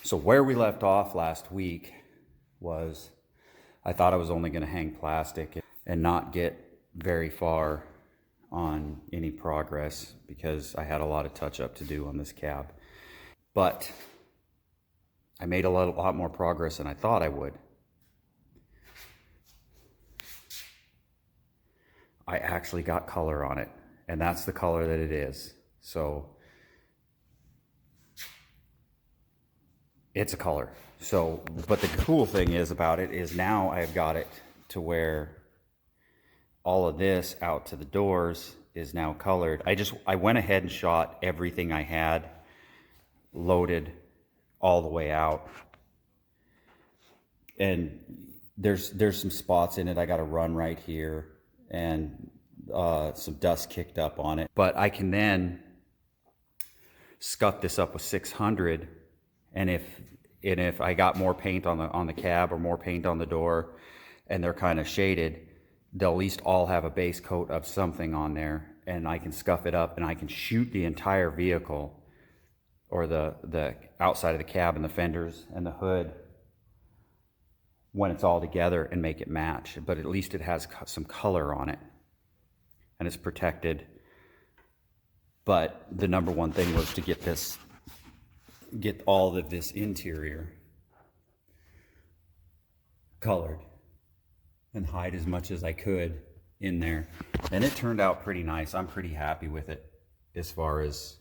So where we left off last week was I thought I was only going to hang plastic and not get very far on any progress because I had a lot of touch up to do on this cab. But I made a lot more progress than I thought I would. I actually got color on it, and that's the color that it is. So it's a color. So, but the cool thing is about it is now I've got it to where all of this out to the doors is now colored. I went ahead and shot everything I had loaded all the way out. And there's some spots in it. I got a run right here and some dust kicked up on it. But I can then scuff this up with 600, and if I got more paint on the cab or more paint on the door and they're kind of shaded, they'll at least all have a base coat of something on there, and I can scuff it up and I can shoot the entire vehicle or the outside of the cab and the fenders and the hood when it's all together and make it match. But at least it has some color on it and it's protected. But the number one thing was to get all of this interior colored and hide as much as I could in there. And it turned out pretty nice. I'm pretty happy with it as far as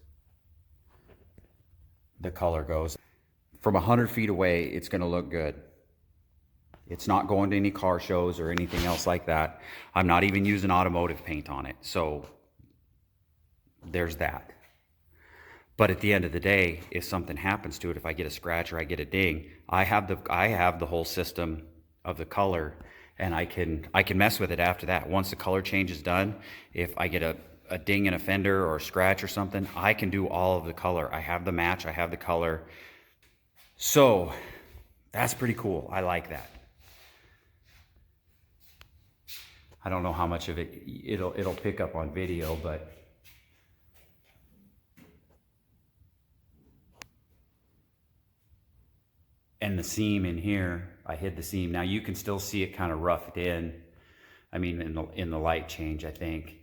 the color goes. From 100 feet away, it's gonna look good. It's not going to any car shows or anything else like that. I'm not even using automotive paint on it. So there's that. But at the end of the day, if something happens to it, if I get a scratch or I get a ding, I have the whole system of the color, and I can mess with it after that. Once the color change is done, if I get a ding in a fender or a scratch or something, I can do all of the color. I have the match, I have the color. So that's pretty cool. I like that. I don't know how much of it'll pick up on video, but and the seam in here, I hid the seam. Now you can still see it kind of roughed in. I mean, in the light change, I think.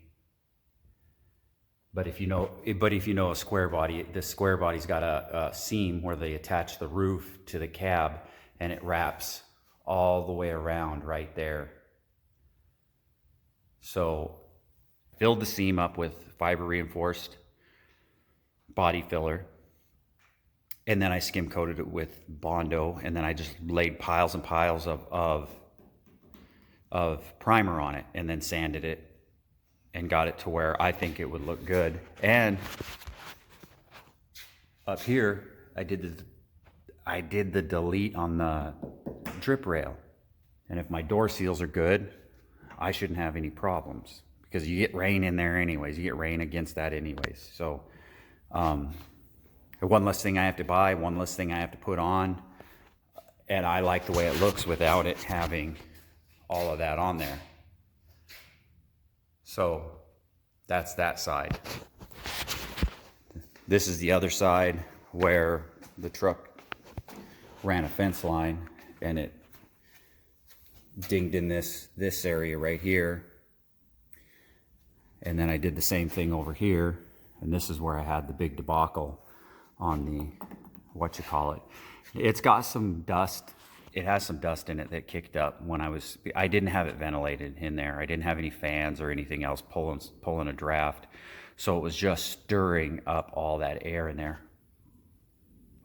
But if you know a square body, this square body's got a seam where they attach the roof to the cab, and it wraps all the way around right there. So filled the seam up with fiber reinforced body filler. And then I skim coated it with Bondo, and then I just laid piles and piles of primer on it, and then sanded it and got it to where I think it would look good. And up here, I did the delete on the drip rail. And if my door seals are good, I shouldn't have any problems, because you get rain in there anyways. You get rain against that anyways. So one less thing I have to buy, one less thing I have to put on, and I like the way it looks without it having all of that on there. So that's that side. This is the other side where the truck ran a fence line and it dinged in this area right here. And then I did the same thing over here, and this is where I had the big debacle on the, it's got some dust. It has some dust in it that kicked up when I didn't have it ventilated in there. I didn't have any fans or anything else pulling a draft. So it was just stirring up all that air in there.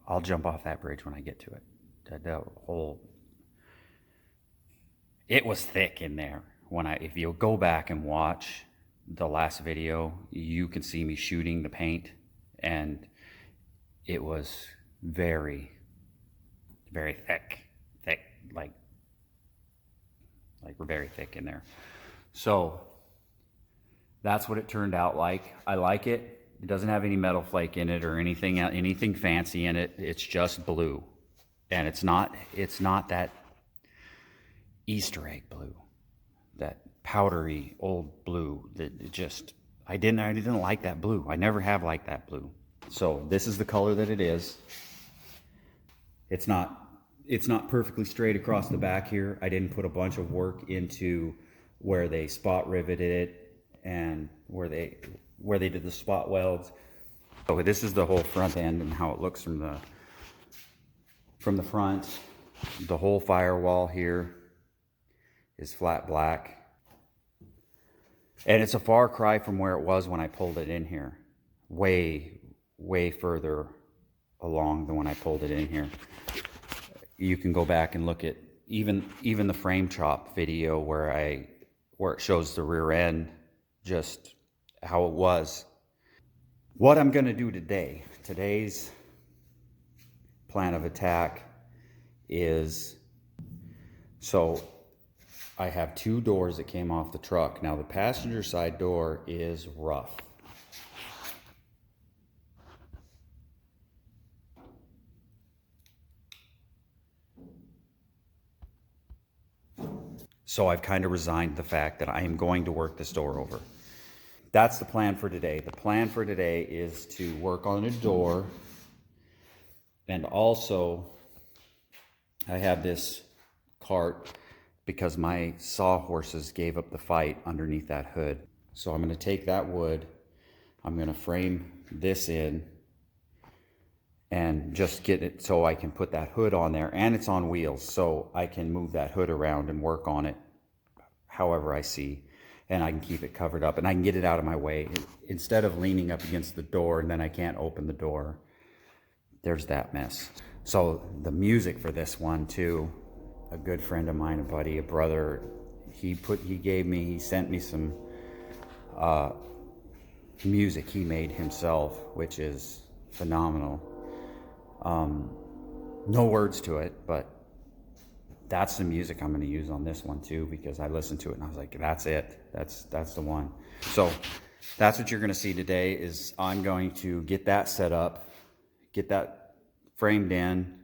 I'll jump off that bridge when I get to it. It was thick in there. If you go back and watch the last video, you can see me shooting the paint, and it was very, very thick, like very thick in there. So that's what it turned out like. I like it. It doesn't have any metal flake in it or anything fancy in it. It's just blue, and it's not that Easter egg blue, that powdery old blue that I didn't like that blue. I never have liked that blue. So this is the color that it is. It's not perfectly straight across the back here. I didn't put a bunch of work into where they spot riveted it and where they did the spot welds. So this is the whole front end and how it looks from the front. The whole firewall here is flat black. And it's a far cry from where it was when I pulled it in here. Way, way further along than when I pulled it in here. You can go back and look at even the frame chop video where it shows the rear end, just how it was. What I'm gonna do today's plan of attack is, so I have 2 doors that came off the truck. Now the passenger side door is rough. So I've kind of resigned the fact that I am going to work this door over. That's the plan for today. The plan for today is to work on a door, and also I have this cart because my sawhorses gave up the fight underneath that hood. So I'm going to take that wood, I'm going to frame this in and just get it so I can put that hood on there, and it's on wheels, so I can move that hood around and work on it however I see, and I can keep it covered up and I can get it out of my way instead of leaning up against the door and then I can't open the door. There's that mess. So the music for this one too, a good friend of mine, a buddy, a brother, he sent me some music he made himself, which is phenomenal. No words to it, but that's the music I'm going to use on this one too, because I listened to it and I was like, that's it. That's the one. So that's what you're going to see today. Is I'm going to get that set up, get that framed in,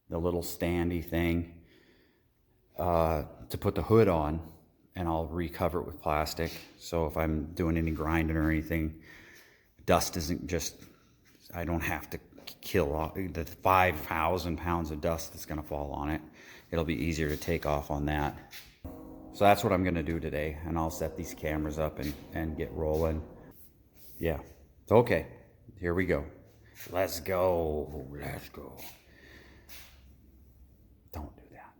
the little standy thing, to put the hood on, and I'll recover it with plastic. So if I'm doing any grinding or anything, dust isn't just, I don't have to kill off the 5,000 pounds of dust that's going to fall on it. It'll be easier to take off on that. So that's what I'm going to do today, and I'll set these cameras up and get rolling. Yeah. Okay. Here we go. Let's go. Let's go. Don't do that.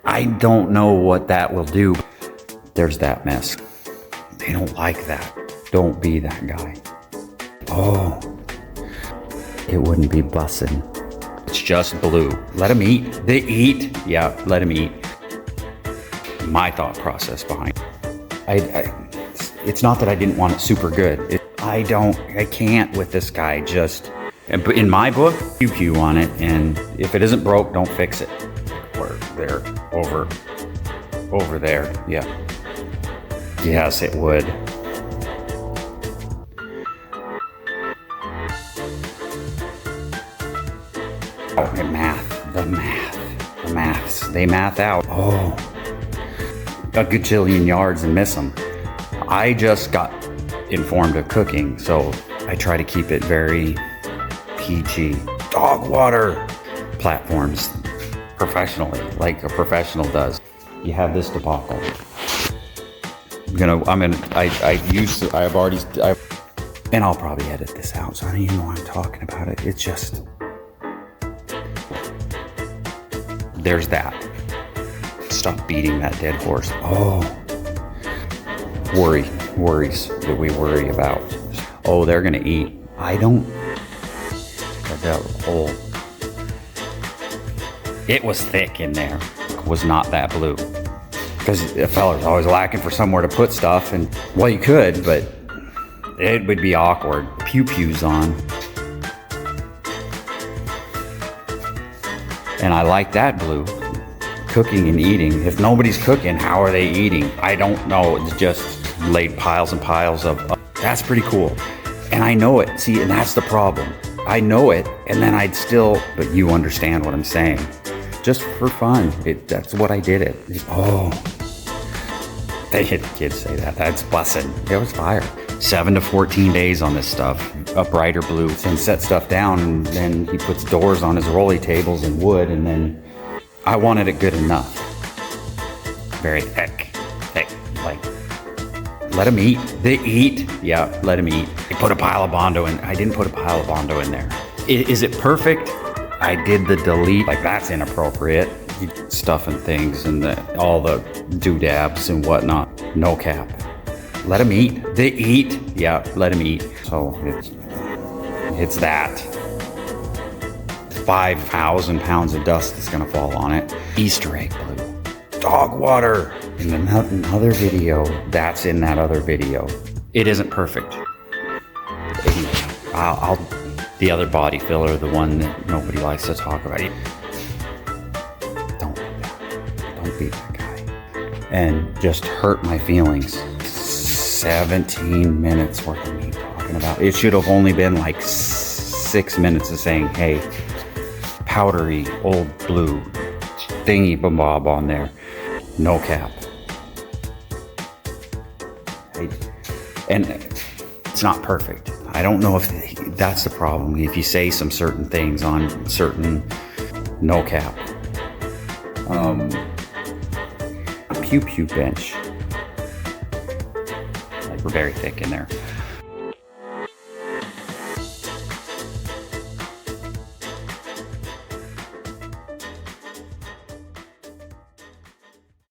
I don't know what that will do. There's that mess. They don't like that. Don't be that guy. Oh, it wouldn't be bussin'. It's just blue. Let them eat. They eat. Yeah, let them eat. My thought process behind it. It's not that I didn't want it super good. I can't with this guy. Just, in my book, pew on it, and if it isn't broke, don't fix it. Or there, over there, yeah. Yes, it would. Oh, the maths, they math out. Oh, a gajillion yards and miss them. I just got informed of cooking, so I try to keep it very PG. Dog water platforms professionally, like a professional does. You have this debacle. And I'll probably edit this out, so I don't even know why I'm talking about it. It's just, there's that. Stop beating that dead horse. Oh, worries that we worry about. Oh, they're gonna eat. I don't. It was thick in there. It was not that blue. Because a fella's always lacking for somewhere to put stuff, and well, you could, but it would be awkward. Pew-pews on. And I like that blue. Cooking and eating. If nobody's cooking, how are they eating? I don't know. It's just laid piles and piles of. That's pretty cool. And I know it. See, and that's the problem. I know it, and then I'd still, but you understand what I'm saying. Just for fun. That's what I did it. Oh. They hit the kids say that. That's bussin'. It was fire. 7 to 14 days on this stuff. A brighter blue. Then set stuff down, and then he puts doors on his rolly tables and wood, and then I wanted it good enough. Very thick. Like, let them eat. They eat. Yeah, let them eat. They put a pile of Bondo in. I didn't put a pile of Bondo in there. Is it perfect? I did the delete. Like, that's inappropriate. Stuffing things and all the doodads and whatnot. No cap. Let them eat. They eat. Yeah, let them eat. So it's that. 5,000 pounds of dust is gonna fall on it. Easter egg blue. Dog water. In another video, that's in that other video. It isn't perfect. The other body filler, the one that nobody likes to talk about. Don't be that guy. And just hurt my feelings. 17 minutes worth of me talking about. It should have only been like 6 minutes of saying, hey, powdery, old blue, thingy bob on there. No cap. And it's not perfect. I don't know if that's the problem. If you say some certain things on certain, no cap. Pew bench. Like, we're very thick in there.